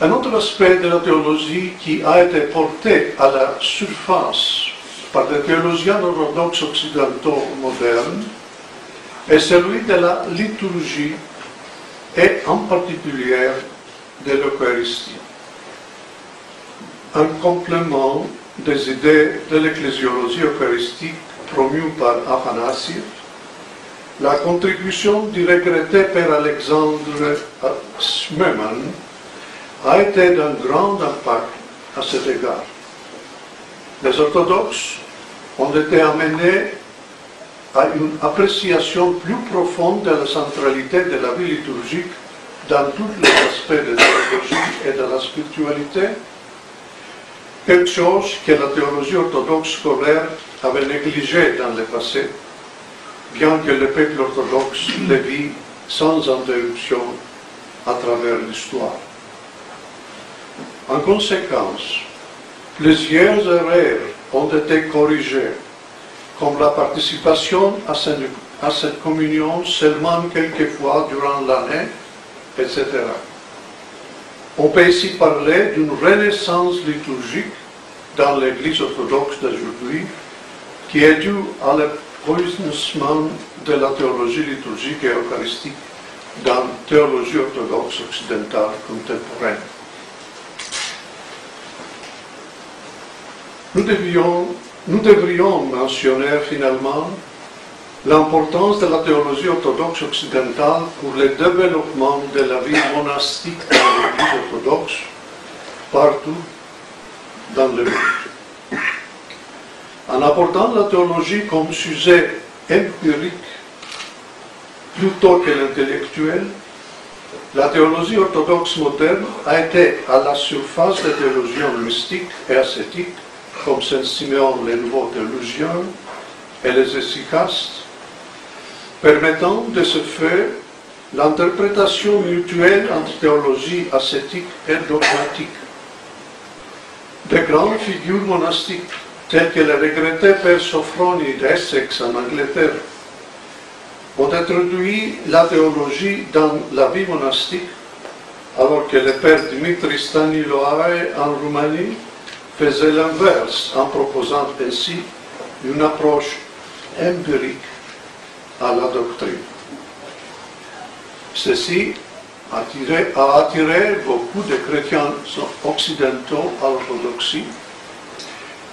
Un autre aspect de la théologie qui a été porté à la surface par les théologiens orthodoxes occidentaux modernes est celui de la liturgie et en particulier de l'Eucharistie. Un complément des idées de l'ecclésiologie eucharistique promue par Afanasiev, la contribution du regretté Père Alexandre Schmemann a été d'un grand impact à cet égard. Les orthodoxes ont été amenés à une appréciation plus profonde de la centralité de la vie liturgique dans tous les aspects de la théologie et de la spiritualité, quelque chose que la théologie orthodoxe scolaire avait négligé dans le passé, bien que le peuple orthodoxe le vit sans interruption à travers l'histoire. En conséquence, plusieurs erreurs ont été corrigées, comme la participation à cette communion seulement quelques fois durant l'année, etc. On peut ici parler d'une renaissance liturgique dans l'Église orthodoxe d'aujourd'hui qui est due à l'épanouissement de la théologie liturgique et eucharistique dans la théologie orthodoxe occidentale contemporaine. Nous devrions mentionner finalement l'importance de la théologie orthodoxe occidentale pour le développement de la vie monastique dans l'Église orthodoxe partout dans le monde. En apportant la théologie comme sujet empirique plutôt que l'intellectuel, la théologie orthodoxe moderne a été à la surface des théologiens mystiques et ascétiques comme Saint-Siméon, les nouveaux théologiens et les hesychastes, permettant de ce fait l'interprétation mutuelle entre théologie ascétique et dogmatique. De grandes figures monastiques, telles que le regretté Père Sophroni d'Essex en Angleterre, ont introduit la théologie dans la vie monastique, alors que le Père Dimitri Staniloae en Roumanie faisait l'inverse en proposant ainsi une approche empirique à la doctrine. Ceci a attiré beaucoup de chrétiens occidentaux à l'orthodoxie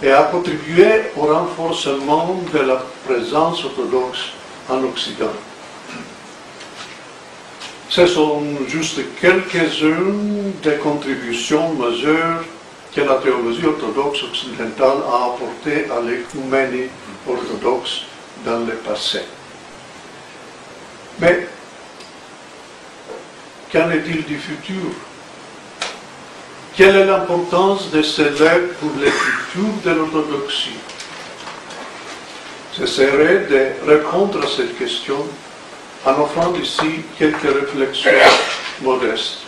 et a contribué au renforcement de la présence orthodoxe en Occident. Ce sont juste quelques-unes des contributions majeures que la théologie orthodoxe occidentale a apportée à l'écuménie orthodoxe dans le passé. Mais qu'en est-il du futur? Quelle est l'importance de ces lettres pour le futur de l'orthodoxie? Ce serait de répondre à cette question en offrant ici quelques réflexions modestes.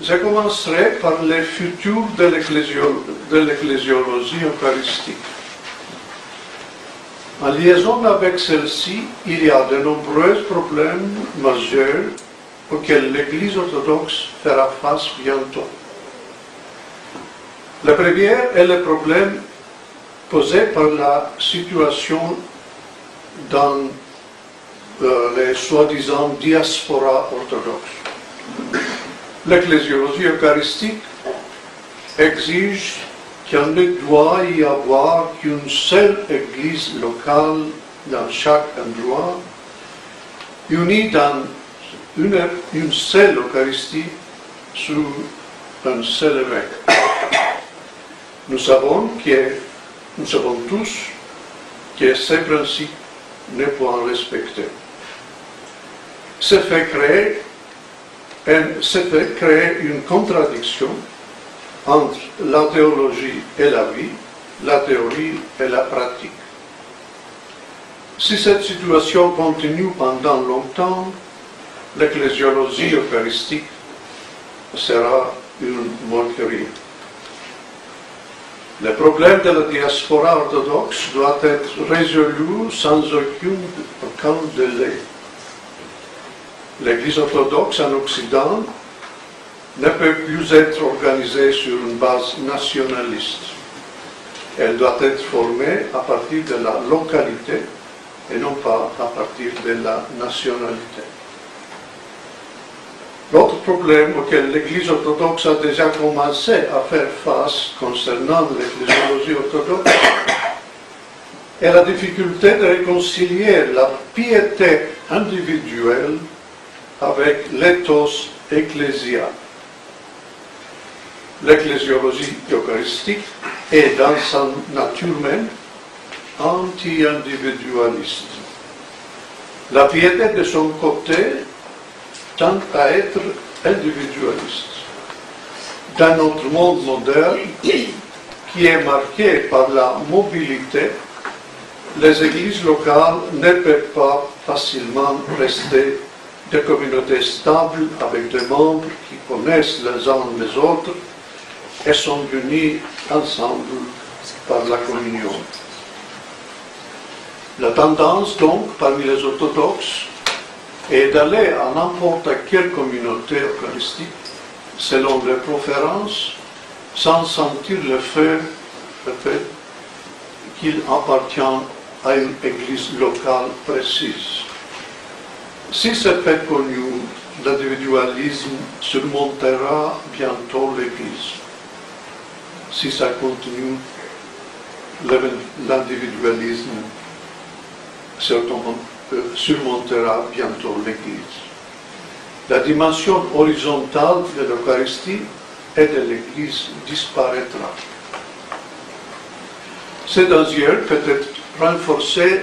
Je commencerai par le futur de l'ecclésiologie eucharistique. En liaison avec celle-ci, il y a de nombreux problèmes majeurs auxquels l'Église orthodoxe fera face bientôt. Le premier est le problème posé par la situation dans les soi-disant diaspora orthodoxe. L'ecclésiologie eucharistique exige qu'il ne doit y avoir qu'une seule église locale dans chaque endroit, unie dans une seule Eucharistie sous un seul évêque. Nous savons tous que ces principes ne point respectés. Ce fait créer une contradiction entre la théologie et la vie, la théorie et la pratique. Si cette situation continue pendant longtemps, l'ecclésiologie eucharistique sera une moquerie. Le problème de la diaspora orthodoxe doit être résolu sans aucun délai. L'Église orthodoxe en Occident ne peut plus être organisée sur une base nationaliste. Elle doit être formée à partir de la localité et non pas à partir de la nationalité. L'autre problème auquel l'Église orthodoxe a déjà commencé à faire face concernant l'ecclésiologie orthodoxe est la difficulté de réconcilier la piété individuelle avec l'éthos ecclésial. L'ecclésiologie eucharistique est dans sa nature même anti-individualiste. La piété de son côté tend à être individualiste. Dans notre monde moderne, qui est marqué par la mobilité, les églises locales ne peuvent pas facilement rester des communautés stables avec des membres qui connaissent les uns les autres et sont unis ensemble par la communion. La tendance donc parmi les orthodoxes est d'aller à n'importe quelle communauté eucharistique selon leurs préférences sans sentir le fait qu'il appartient à une église locale précise. Si c'est fait connu, l'individualisme surmontera bientôt l'église. Si ça continue, l'individualisme surmontera bientôt l'Église. La dimension horizontale de l'Eucharistie et de l'Église disparaîtra. Cette désir peut être renforcé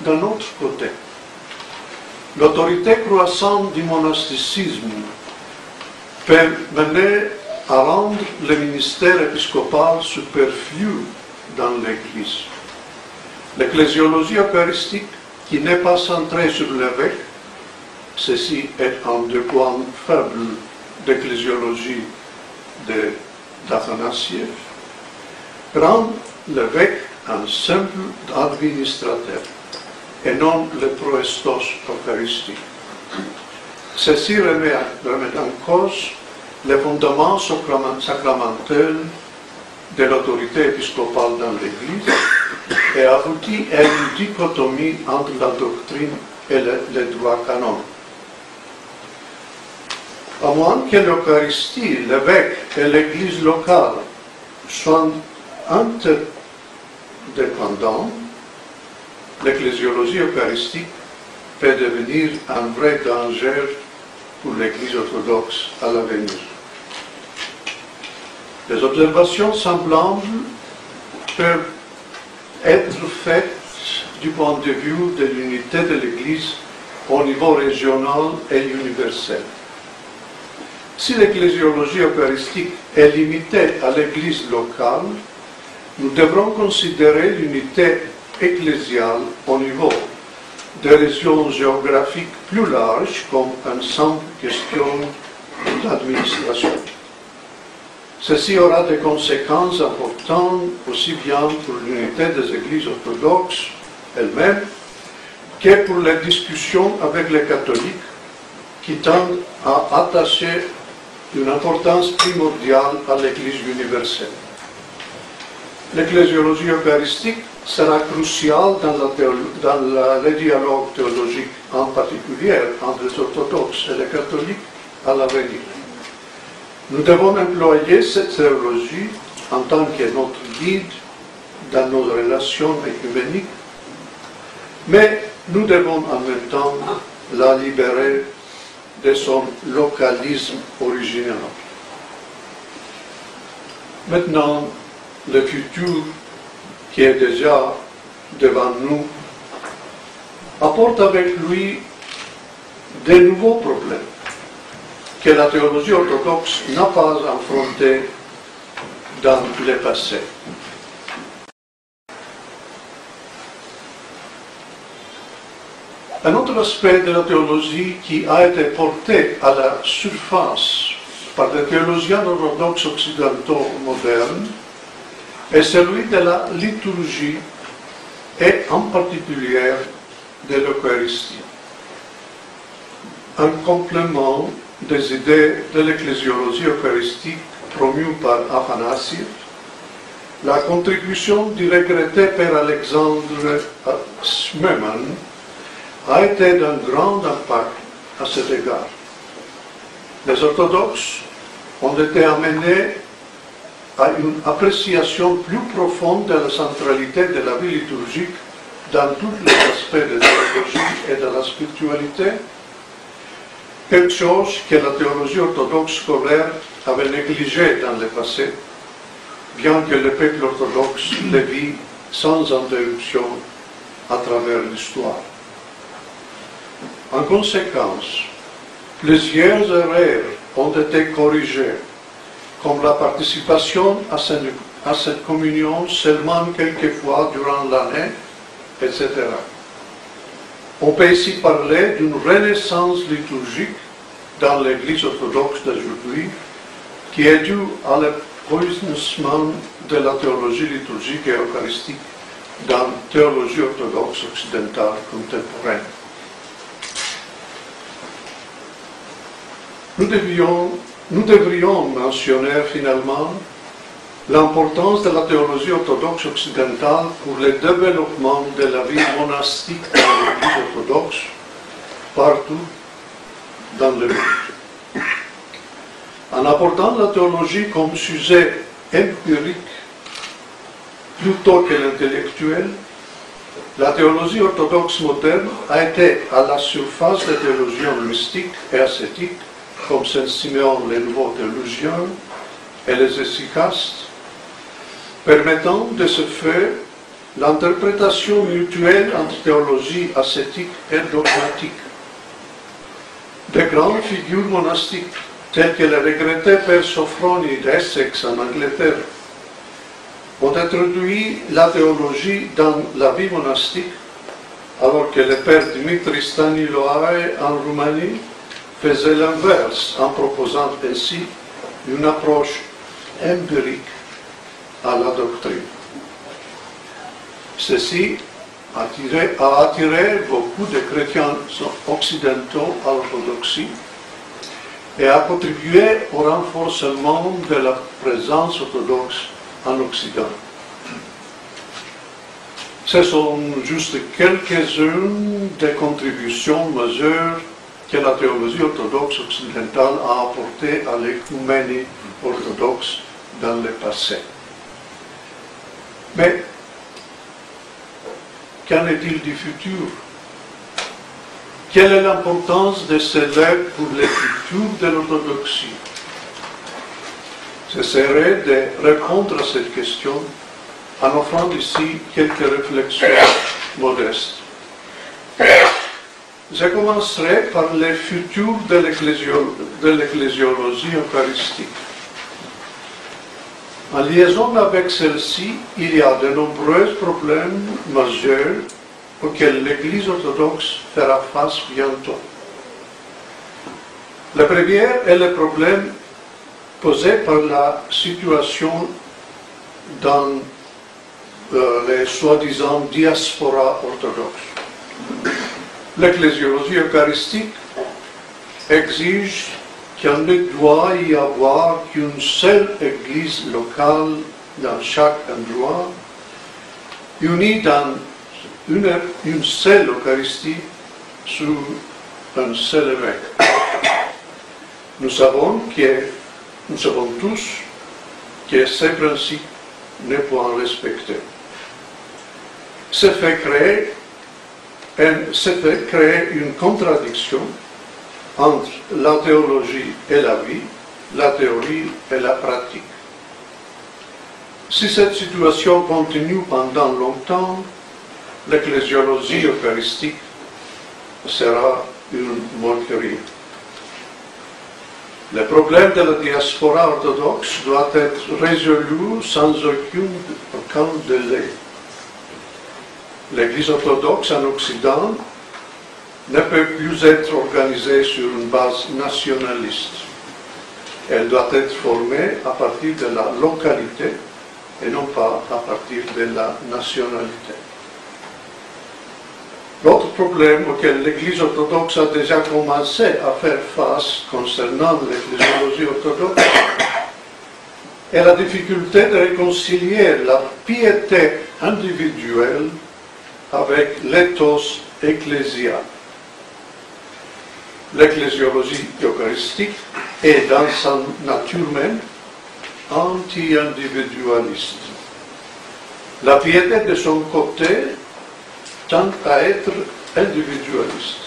d'un autre côté. L'autorité croissante du monasticisme peut mener à rendre le ministère épiscopal superflu dans l'Église. L'ecclésiologie eucharistique, qui n'est pas centrée sur l'évêque, ceci est un des points faibles d'ecclésiologie d'Athanasiev, rend l'évêque un simple administrateur et non le proestos eucharistique. Ceci remet en cause les fondements sacramentels de l'autorité épiscopale dans l'Église et aboutit à une dichotomie entre la doctrine et le droit canon. À moins que l'Eucharistie, l'évêque et l'Église locale soient interdépendants, l'ecclésiologie eucharistique peut devenir un vrai danger pour l'Église orthodoxe à l'avenir. Les observations semblables peuvent être faites du point de vue de l'unité de l'Église au niveau régional et universel. Si l'ecclésiologie eucharistique est limitée à l'Église locale, nous devrons considérer l'unité ecclésiale au niveau des régions géographiques plus larges comme une simple question d'administration. Ceci aura des conséquences importantes aussi bien pour l'unité des églises orthodoxes elles-mêmes que pour les discussions avec les catholiques qui tendent à attacher une importance primordiale à l'Église universelle. L'ecclésiologie eucharistique sera cruciale dans le dialogue théologique, en particulier entre les orthodoxes et les catholiques à l'avenir. Nous devons employer cette théologie en tant que notre guide dans nos relations œcuméniques, mais nous devons en même temps la libérer de son localisme original. Maintenant, le futur qui est déjà devant nous apporte avec lui de nouveaux problèmes que la théologie orthodoxe n'a pas affrontés dans le passé. Un autre aspect de la théologie qui a été porté à la surface par les théologiens orthodoxes occidentaux modernes est celui de la liturgie et en particulier de l'Eucharistie. Un complément des idées de l'ecclésiologie eucharistique promues par Aphanasie, la contribution du regretté Père Alexandre Schmemann a été d'un grand impact à cet égard. Les orthodoxes ont été amenés à une appréciation plus profonde de la centralité de la vie liturgique dans tous les aspects de la théologie et de la spiritualité, quelque chose que la théologie orthodoxe scolaire avait négligé dans le passé, bien que le peuple orthodoxe le vit sans interruption à travers l'histoire. En conséquence, plusieurs erreurs ont été corrigées, comme la participation à cette communion seulement quelques fois durant l'année, etc. On peut ici parler d'une renaissance liturgique dans l'Église orthodoxe d'aujourd'hui qui est due à l'épanouissement de la théologie liturgique et eucharistique dans la théologie orthodoxe occidentale contemporaine. Nous devrions mentionner finalement l'importance de la théologie orthodoxe occidentale pour le développement de la vie monastique dans l'Église orthodoxe partout dans le monde. En apportant la théologie comme sujet empirique plutôt que l'intellectuel, la théologie orthodoxe moderne a été à la surface des théologiens mystiques et ascétiques comme Saint-Siméon, les nouveaux théologiens, et les hesychastes, permettant de ce fait l'interprétation mutuelle entre théologie ascétique et dogmatique. De grandes figures monastiques, telles que le regretté Père Sophroni d'Essex en Angleterre, ont introduit la théologie dans la vie monastique, alors que le Père Dimitri Staniloae en Roumanie faisait l'inverse en proposant ainsi une approche empirique à la doctrine. Ceci a attiré beaucoup de chrétiens occidentaux à l'orthodoxie et a contribué au renforcement de la présence orthodoxe en Occident. Ce sont juste quelques-unes des contributions majeures que la théologie orthodoxe occidentale a apportée à l'écuménie orthodoxe dans le passé. Mais qu'en est-il du futur? Quelle est l'importance de ces lettres pour le futur de l'orthodoxie? J'essaierai de répondre à cette question en offrant ici quelques réflexions modestes. Je commencerai par le futur de l'ecclésiologie eucharistique. En liaison avec celle-ci, il y a de nombreux problèmes majeurs auxquels l'Église orthodoxe fera face bientôt. Le premier est le problème posé par la situation dans les soi-disant diaspora orthodoxe. L'ecclésiologie eucharistique exige qu'il ne doit y avoir qu'une seule église locale dans chaque endroit, unie dans une seule Eucharistie sous un seul évêque. Nous savons tous que ces principes ne peuvent respecter. Ce fait créer une contradiction entre la théologie et la vie, la théorie et la pratique. Si cette situation continue pendant longtemps, l'ecclésiologie eucharistique sera une moquerie. Le problème de la diaspora orthodoxe doit être résolu sans aucun délai. L'Église orthodoxe en Occident ne peut plus être organisée sur une base nationaliste. Elle doit être formée à partir de la localité et non pas à partir de la nationalité. L'autre problème auquel l'Église orthodoxe a déjà commencé à faire face concernant l'ecclésiologie orthodoxe est la difficulté de réconcilier la piété individuelle avec l'éthos ecclésial. L'ecclésiologie eucharistique est dans sa nature même anti-individualiste. La piété de son côté tend à être individualiste.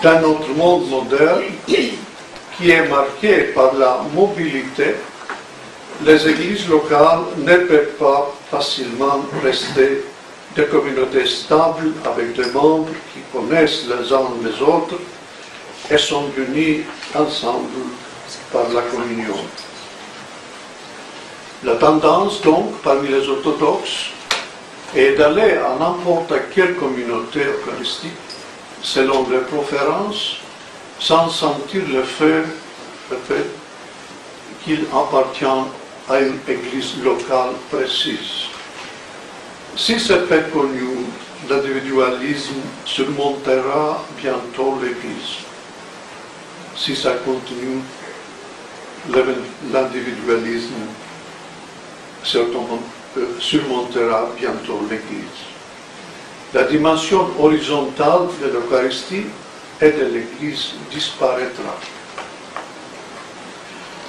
Dans notre monde moderne, qui est marqué par la mobilité, les églises locales ne peuvent pas facilement rester des communautés stables avec des membres qui connaissent les uns les autres et sont unis ensemble par la communion. La tendance donc parmi les orthodoxes est d'aller à n'importe quelle communauté eucharistique selon leurs préférences sans sentir le fait qu'il appartient à une église locale précise. Si c'est fait connu, l'individualisme surmontera bientôt l'église. Si ça continue, l'individualisme surmontera bientôt l'Église. La dimension horizontale de l'Eucharistie et de l'Église disparaîtra.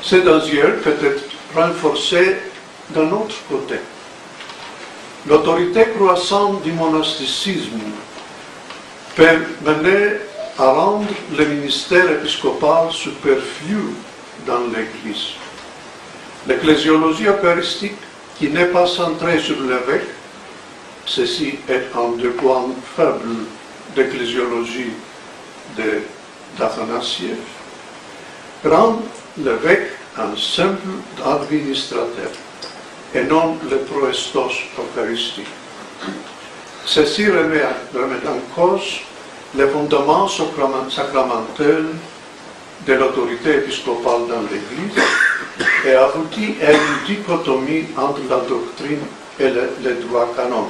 Ce désir peut être renforcé d'un autre côté. L'autorité croissante du monasticisme peut mener à rendre le ministère épiscopal superflu dans l'Église. L'ecclésiologie eucharistique, qui n'est pas centrée sur l'évêque, ceci est un des points faibles d'ecclésiologie d'Athanasiev, rend l'évêque un simple administrateur et non le proestos eucharistique. Ceci remet en cause les fondements sacramentels de l'autorité épiscopale dans l'Église et aboutit à une dichotomie entre la doctrine et le droit canon.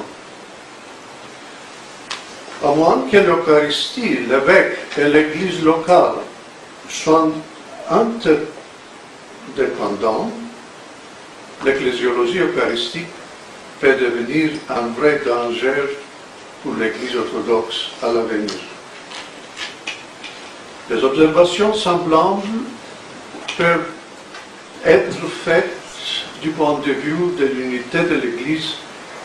À moins que l'Eucharistie, l'évêque et l'Église locale soient interdépendants, l'ecclésiologie eucharistique peut devenir un vrai danger pour l'Église orthodoxe à l'avenir. Les observations semblables peuvent être faites du point de vue de l'unité de l'Église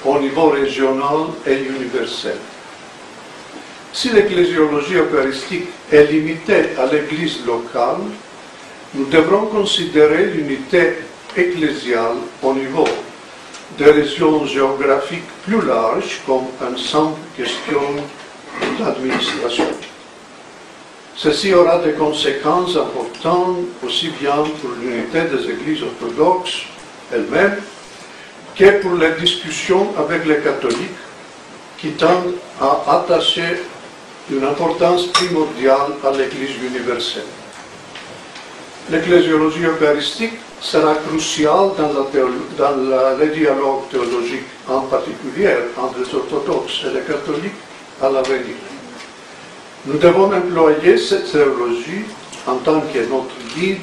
au niveau régional et universel. Si l'ecclésiologie eucharistique est limitée à l'Église locale, nous devrons considérer l'unité ecclésiale au niveau des régions géographiques plus larges comme une simple question d'administration. Ceci aura des conséquences importantes aussi bien pour l'unité des églises orthodoxes elles-mêmes que pour les discussions avec les catholiques qui tendent à attacher une importance primordiale à l'Église universelle. L'ecclésiologie eucharistique sera cruciale dans les dialogues théologiques, en particulier entre les orthodoxes et les catholiques à l'avenir. Nous devons employer cette théologie en tant que notre guide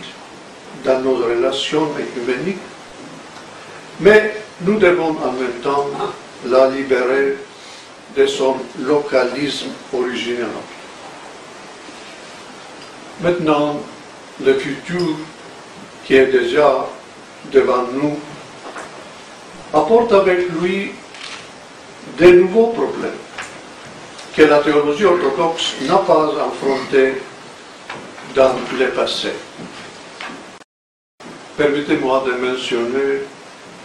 dans nos relations écuméniques, mais nous devons en même temps la libérer de son localisme original. Maintenant, le futur qui est déjà devant nous apporte avec lui de nouveaux problèmes que la théologie orthodoxe n'a pas affrontés dans le passé. Permettez-moi de mentionner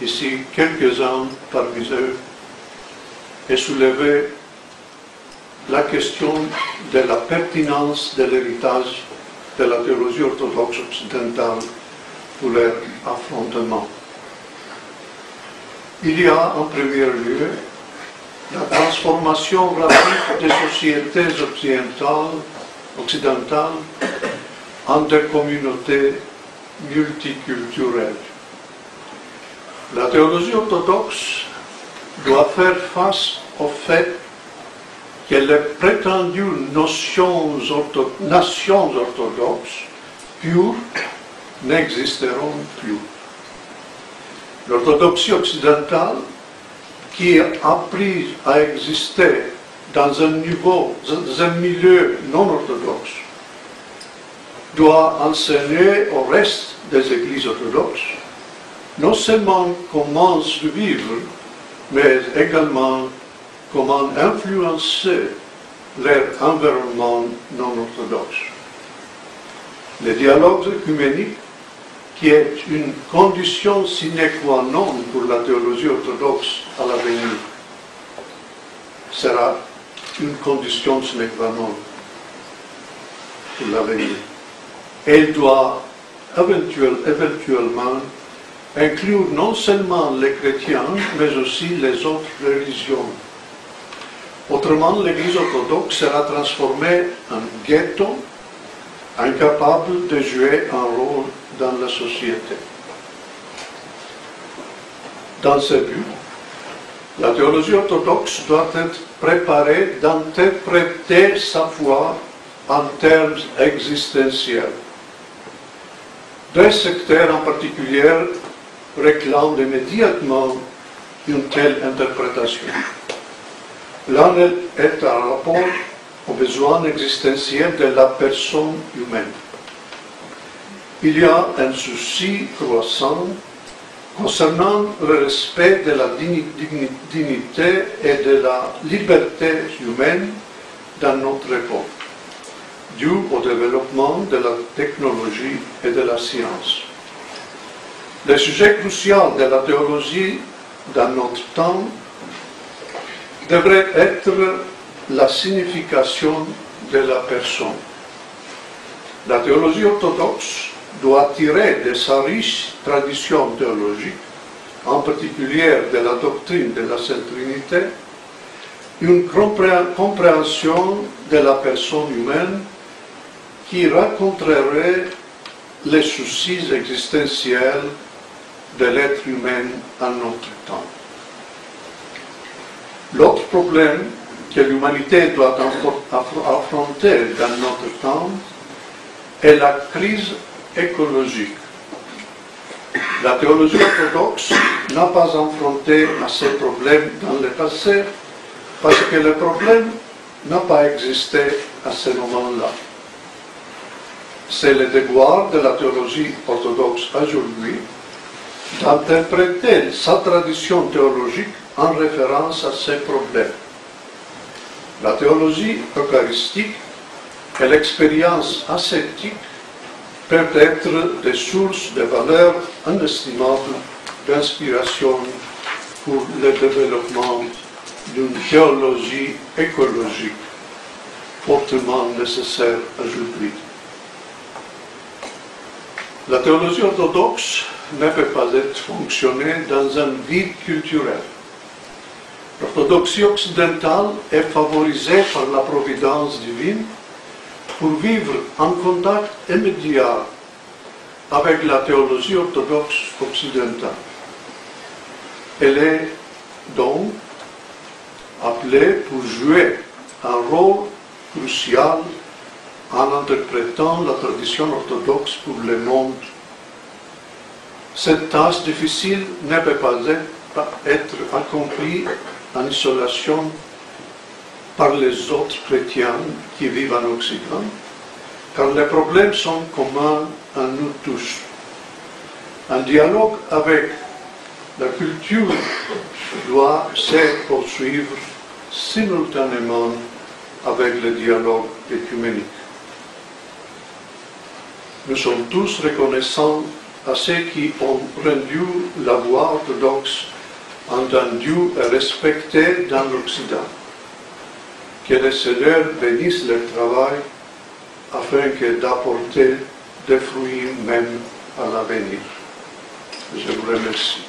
ici quelques-uns parmi eux et soulever la question de la pertinence de l'héritage de la théologie orthodoxe occidentale pour leur affrontement. Il y a en premier lieu la transformation rapide des sociétés occidentales en des communautés multiculturelles. La théologie orthodoxe doit faire face au fait que les prétendues nations orthodoxes pures n'existeront plus. L'orthodoxie occidentale, qui a appris à exister dans un milieu non orthodoxe, doit enseigner au reste des églises orthodoxes non seulement comment vivre, mais également comment influencer leur environnement non orthodoxe. Le dialogue œcuménique, qui est une condition sine qua non pour la théologie orthodoxe à l'avenir, sera une condition sine qua non pour l'avenir. Elle doit éventuellement inclure non seulement les chrétiens, mais aussi les autres religions. Autrement, l'Église orthodoxe sera transformée en ghetto, incapable de jouer un rôle dans la société. Dans ce but, la théologie orthodoxe doit être préparée d'interpréter sa foi en termes existentiels. Deux secteurs en particulier réclament immédiatement une telle interprétation. L'un est en rapport aux besoins existentiels de la personne humaine. Il y a un souci croissant concernant le respect de la dignité et de la liberté humaine dans notre époque, dû au développement de la technologie et de la science. Le sujet crucial de la théologie dans notre temps devrait être la signification de la personne. La théologie orthodoxe doit tirer de sa riche tradition théologique, en particulier de la doctrine de la Sainte Trinité, une compréhension de la personne humaine qui raconterait les soucis existentiels de l'être humain en notre temps. L'autre problème que l'humanité doit affronter dans notre temps est la crise écologique. La théologie orthodoxe n'a pas affronté à ces problèmes dans le passé parce que le problème n'a pas existé à ce moment-là. C'est le devoir de la théologie orthodoxe aujourd'hui d'interpréter sa tradition théologique en référence à ces problèmes. La théologie eucharistique et l'expérience ascétique peuvent être des sources de valeurs inestimables d'inspiration pour le développement d'une théologie écologique fortement nécessaire aujourd'hui. La théologie orthodoxe ne peut pas être fonctionnée dans un vide culturel. L'orthodoxie occidentale est favorisée par la providence divine pour vivre en contact immédiat avec la théologie orthodoxe occidentale. Elle est donc appelée pour jouer un rôle crucial en interprétant la tradition orthodoxe pour le monde. Cette tâche difficile ne peut pas être accomplie en isolation par les autres chrétiens qui vivent en Occident, car les problèmes sont communs à nous tous. Un dialogue avec la culture doit se poursuivre simultanément avec le dialogue œcuménique. Nous sommes tous reconnaissants à ceux qui ont rendu la voie orthodoxe entendue et respectée dans l'Occident. Que le Seigneur bénisse leur travail afin que d'apporter des fruits même à l'avenir. Je vous remercie.